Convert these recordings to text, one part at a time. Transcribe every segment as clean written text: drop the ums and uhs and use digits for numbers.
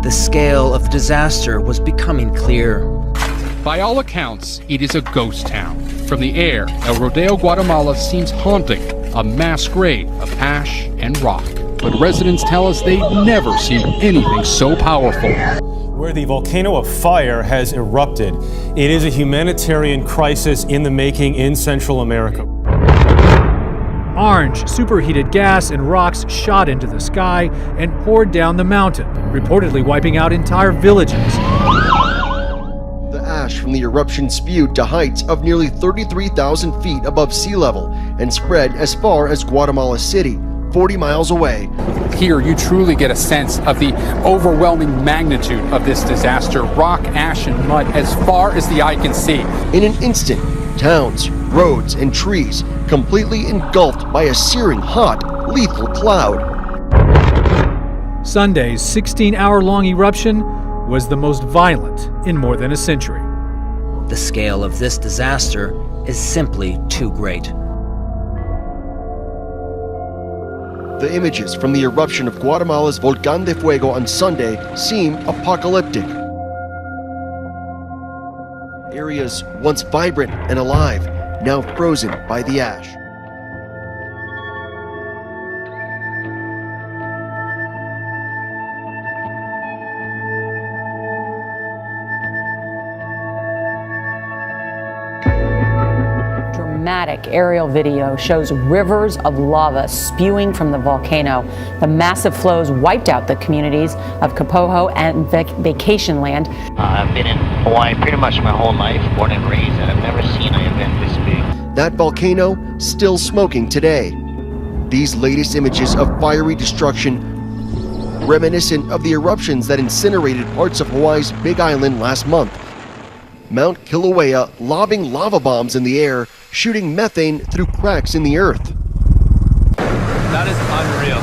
The scale of the disaster was becoming clear. By all accounts, it is a ghost town. From the air, El Rodeo, Guatemala seems haunting, a mass grave of ash and rock. But residents tell us they've never seen anything so powerful. Where the volcano of fire has erupted, it is a humanitarian crisis in the making in Central America. Orange, superheated gas and rocks shot into the sky and poured down the mountain, reportedly wiping out entire villages. The ash from the eruption spewed to heights of nearly 33,000 feet above sea level and spread as far as Guatemala City, 40 miles away. Here, you truly get a sense of the overwhelming magnitude of this disaster. Rock, ash, and mud as far as the eye can see. In an instant, towns, roads, and trees completely engulfed by a searing hot, lethal cloud. Sunday's 16-hour-long eruption was the most violent in more than a century. The scale of this disaster is simply too great. The images from the eruption of Guatemala's Volcán de Fuego on Sunday seem apocalyptic. Areas once vibrant and alive, now frozen by the ash. Dramatic aerial video shows rivers of lava spewing from the volcano. The massive flows wiped out the communities of Kapoho and Vacation Land. I've been in Hawaii pretty much my whole life, born and raised, and I've never seen an event this big. That volcano still smoking today. These latest images of fiery destruction, reminiscent of the eruptions that incinerated parts of Hawaii's Big Island last month. Mount Kilauea lobbing lava bombs in the air, shooting methane through cracks in the earth. That is unreal.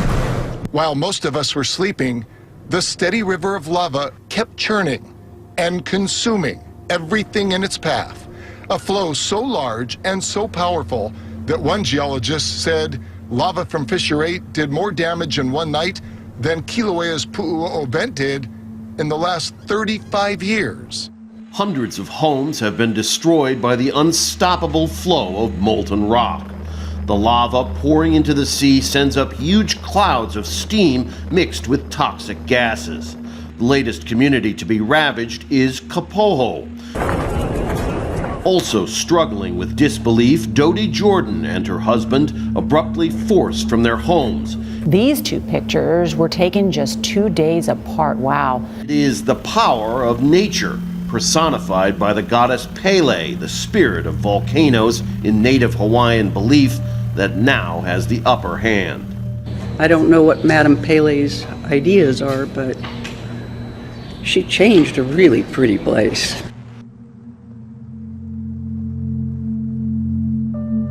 While most of us were sleeping, the steady river of lava kept churning and consuming everything in its path. A flow so large and so powerful that one geologist said lava from Fissure 8 did more damage in one night than Kilauea's Pu'u'o vent did in the last 35 years. Hundreds of homes have been destroyed by the unstoppable flow of molten rock. The lava pouring into the sea sends up huge clouds of steam mixed with toxic gases. The latest community to be ravaged is Kapoho. Also struggling with disbelief, Dodie Jordan and her husband abruptly forced from their homes. These two pictures were taken just 2 days apart. Wow. It is the power of nature, personified by the goddess Pele, the spirit of volcanoes in native Hawaiian belief, that now has the upper hand. I don't know what Madame Pele's ideas are, but she changed a really pretty place.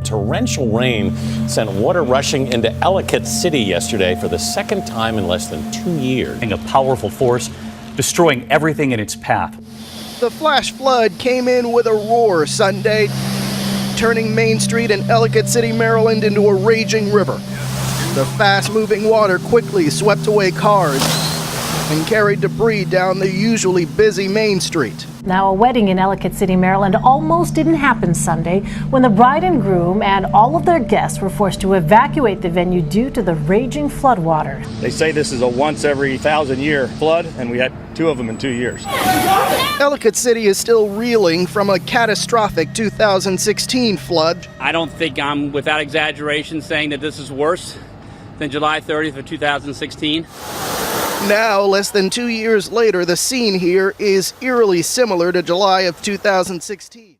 Torrential rain sent water rushing into Ellicott City yesterday for the second time in less than 2 years. A powerful force destroying everything in its path. The flash flood came in with a roar Sunday, turning Main Street in Ellicott City, Maryland into a raging river. The fast-moving water quickly swept away cars and carried debris down the usually busy Main Street. Now, a wedding in Ellicott City, Maryland almost didn't happen Sunday when the bride and groom and all of their guests were forced to evacuate the venue due to the raging floodwater. They say this is a once every 1,000-year flood, and we had 2 of them in 2 years. Ellicott City is still reeling from a catastrophic 2016 flood. I don't think I'm, without exaggeration, saying that this is worse than July 30th of 2016. Now, less than 2 years later, the scene here is eerily similar to July of 2016.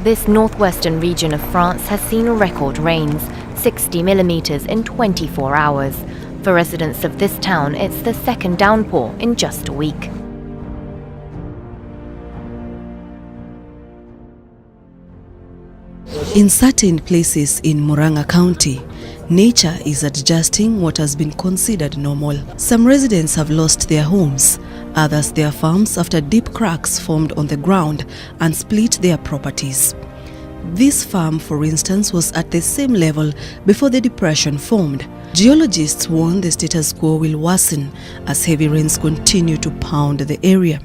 This northwestern region of France has seen record rains, 60 millimeters in 24 hours. For residents of this town, it's the second downpour in just a week. In certain places in Murang'a County, nature is adjusting what has been considered normal. Some residents have lost their homes, others their farms after deep cracks formed on the ground and split their properties. This farm, for instance, was at the same level before the depression formed. Geologists warn the status quo will worsen as heavy rains continue to pound the area.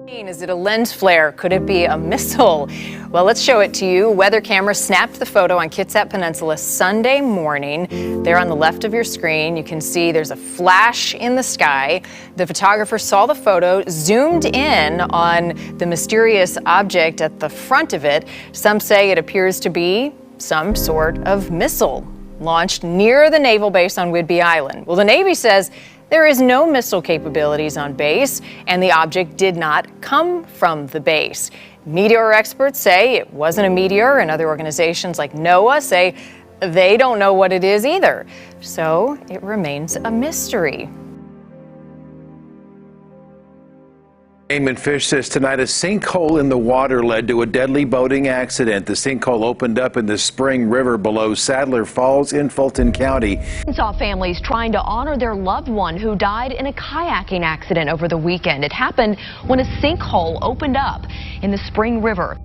Is it a lens flare? Could it be a missile? Well, let's show it to you. Weather camera snapped the photo on Kitsap Peninsula Sunday morning. There on the left of your screen, you can see there's a flash in the sky. The photographer saw the photo, zoomed in on the mysterious object at the front of it. Some say it appears to be some sort of missile launched near the naval base on Whidbey Island. Well, the Navy says there is no missile capabilities on base, and the object did not come from the base. Meteor experts say it wasn't a meteor, and other organizations like NOAA say they don't know what it is either. So it remains a mystery. Eamon Fish says tonight a sinkhole in the water led to a deadly boating accident. The sinkhole opened up in the Spring River below Sadler Falls in Fulton County. Saw families trying to honor their loved one who died in a kayaking accident over the weekend. It happened when a sinkhole opened up in the Spring River.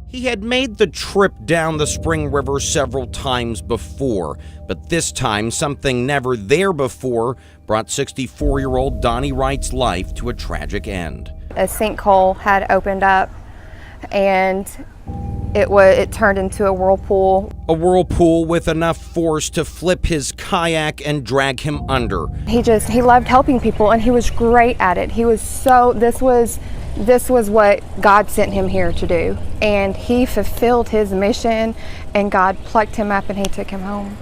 He had made the trip down the Spring River several times before, but this time something never there before brought 64-year-old Donnie Wright's life to a tragic end. A sinkhole had opened up and it turned into a whirlpool. A whirlpool with enough force to flip his kayak and drag him under. He loved helping people and he was great at it. This was what God sent him here to do, and he fulfilled his mission, and God plucked him up and he took him home.